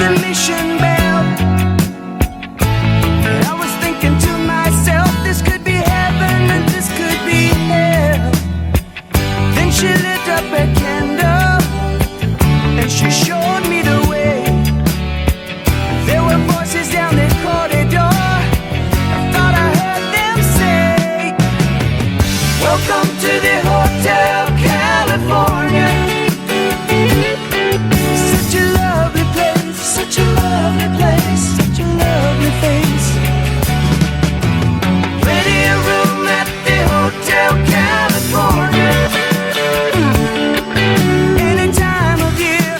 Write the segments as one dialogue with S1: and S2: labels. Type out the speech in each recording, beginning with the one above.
S1: admission bell. And I was thinking to myself, this could be heaven and this could be hell. Then she lit up a candle and she showed me the way. There were voices down the corridor. I thought I heard them say, welcome to the Hotel California. Such a lovely place, such a lovely place, such a lovely face. Plenty of room at the Hotel California. Any time of year,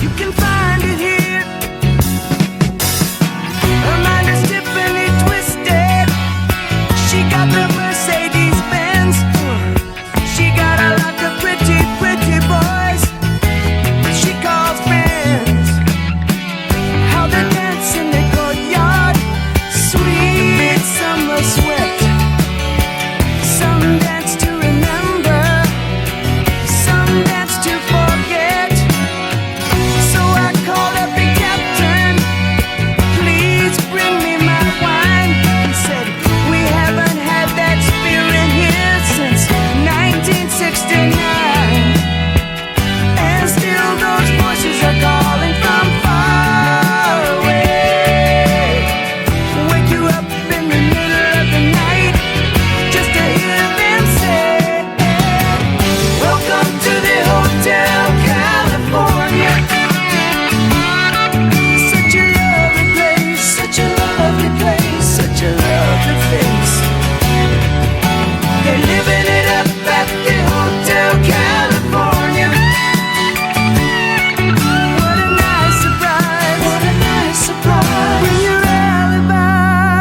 S1: you can find it here. Her mind is Tiffany twisted. She got the Mercedes Benz. She got a lot of pretty, pretty boys she calls friends. How they dance in the courtyard, sweet summer sweat. Some dance to remember, some dance to forget. So I called up the captain, please bring me my wine. He said, we haven't had that spirit here since 1969. And still those voices are calling from far away. Wake you up in the middle of the night just to hear them say, welcome to the Hotel California. Such a lovely place, such a lovely place, such a lovely face. They're living it up at the Hotel California. What a nice surprise, what a nice surprise. Bring your alibis.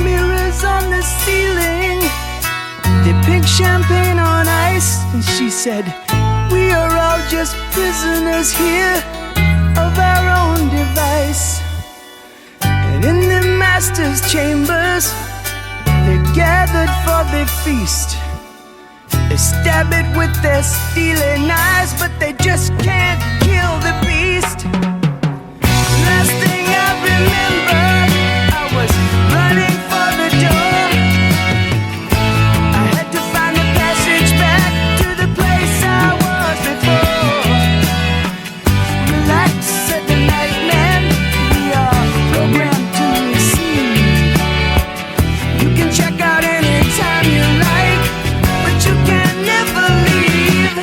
S1: Mirrors on the ceiling, they pink champagne on ice. And she said, we are all just prisoners here of our own device. And in the master's chambers, they're gathered for the feast. They stab it with their steely knives, but they just can't kill the beast. Last thing I remember, I was running for the door. I had to find a passage back to the place I was before. Relax, said the night man, we are programmed to receive. You can check out anytime you like, but you can never leave.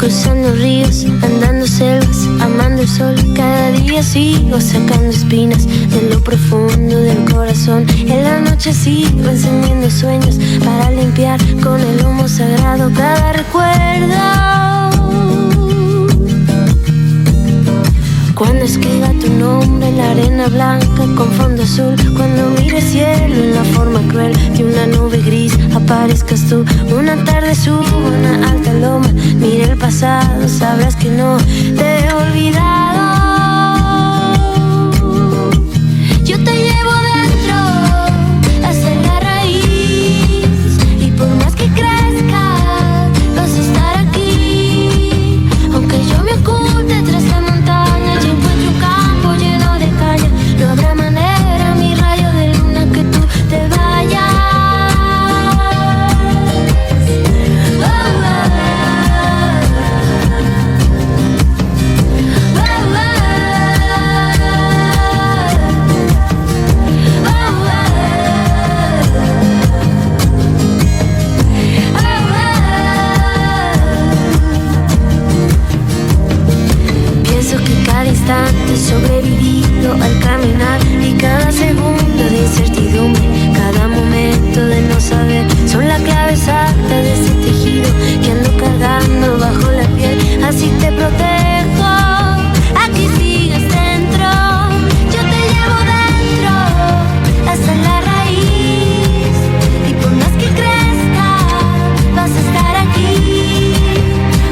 S2: cruzando ríos, andando selvas, amando el sol. Cada día sigo sacando espinas de lo profundo del corazón. En la noche sigo encendiendo sueños para limpiar con el humo sagrado cada recuerdo. Cuando escriba tu nombre en la arena blanca con fondo azul, cuando mire el cielo en la forma cruel de una nube gris, aparezcas tú. Una tarde subo una alta loma, mire el pasado, sabrás que no te he olvidado. Yo te llevo dentro hasta la raíz, y por más que crezca vas a estar aquí. Aunque yo me oculte tras la montaña, yo encuentro un campo lleno de caña. No habrá manera, mi rayo de luna, que tú te vayas. Pienso que cada instante sobrevivido al caminar, y cada segundo de incertidumbre, cada momento de no saber, son la clave exacta de ese tejido que ando cargando bajo la piel. Así te protejo, aquí sigues dentro. Yo te llevo dentro hasta la raíz, y por más que crezca vas a estar aquí.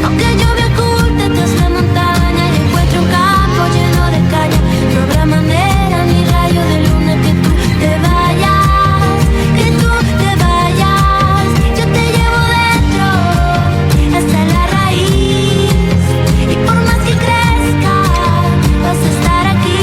S2: Aunque yo me oculte tras la montaña y encuentro un campo lleno de caña, no habrá manera, mi rayo de luna, que tú te vayas, que tú te vayas. Yo te llevo dentro hasta la raíz, y por más que crezca vas a estar aquí.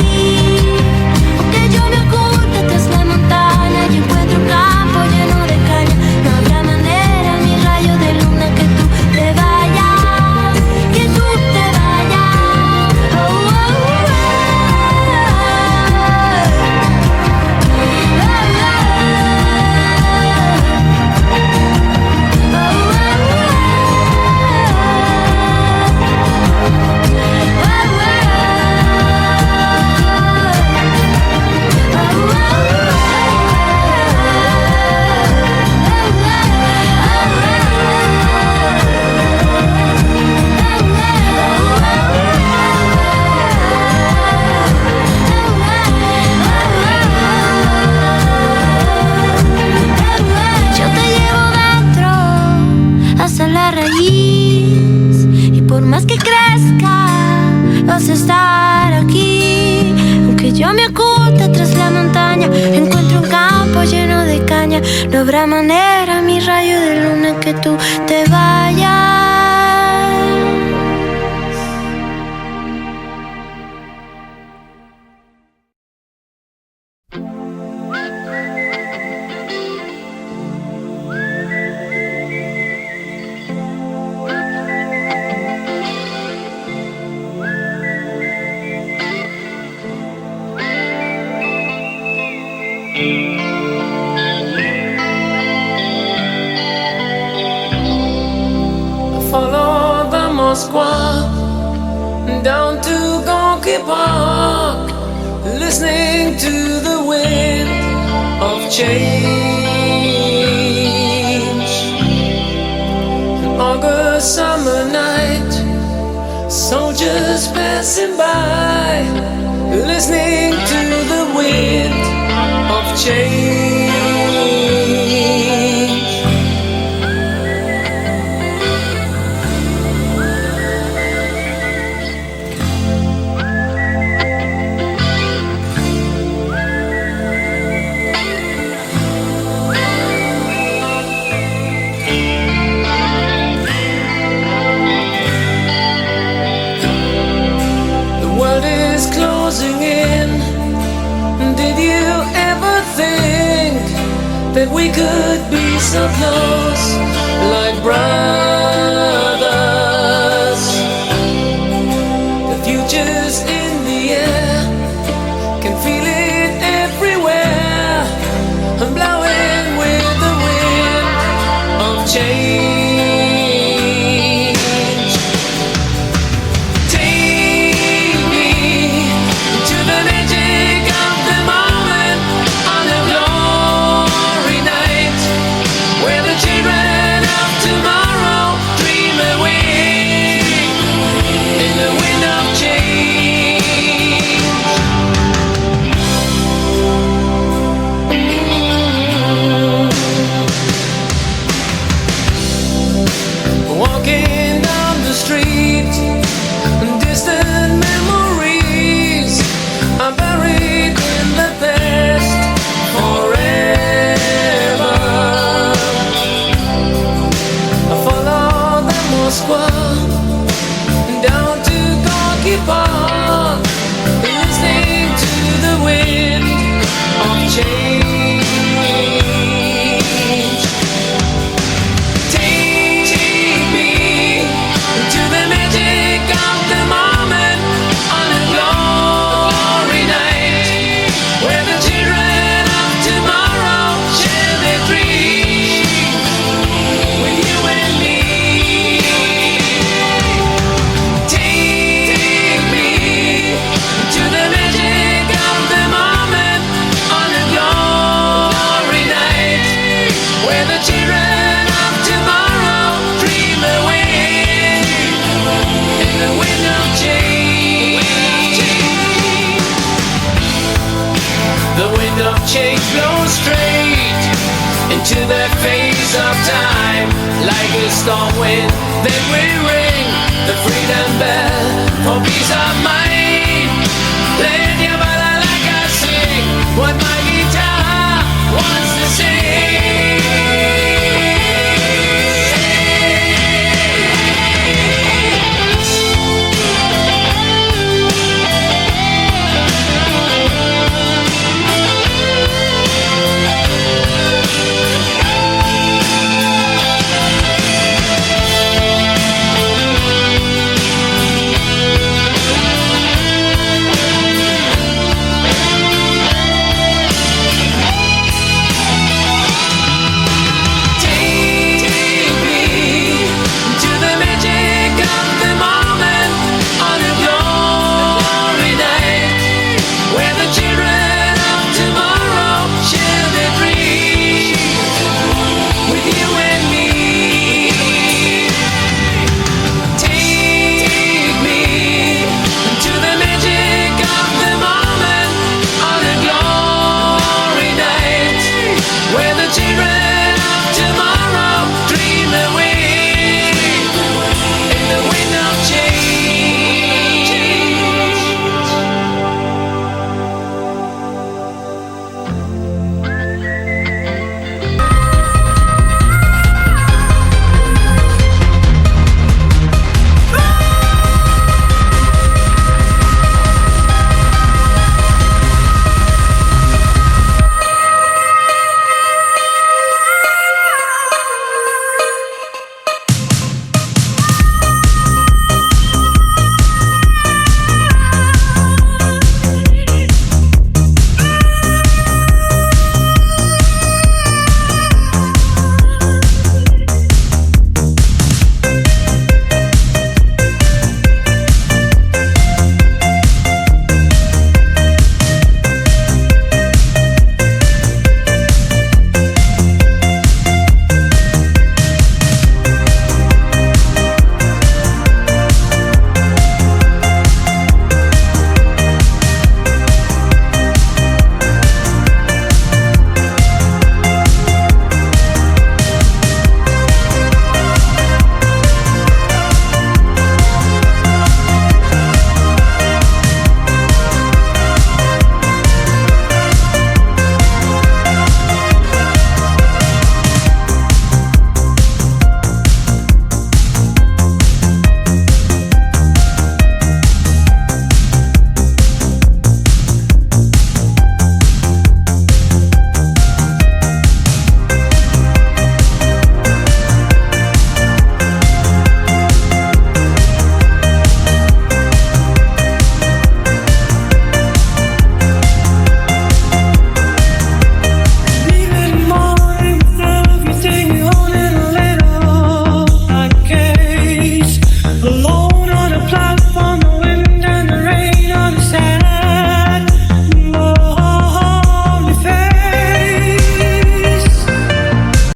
S2: Aunque yo me oculte tras la montaña y encuentro un campo lleno de caña, no habrá manera, mi rayo de luna, que tú te vayas, que tú te vayas. Oh, oh, oh. Yo te llevo dentro hasta la raíz, y por más que crezca vas a estar aquí. Aunque yo me oculte tras la montaña, encuentro un campo lleno de caña, no habrá manera, mi rayo de luna, que tú te vayas.
S3: Follow the Moskva down to Gonky Park, listening to the wind of change. An August summer night, soldiers passing by, listening to the wind of change. Closing in. Did you ever think that we could be so close, like brothers? The future's in the air, can feel it everywhere. I'm blowing with the wind of change. storm wind. Then we ring the freedom bell for peace of mind.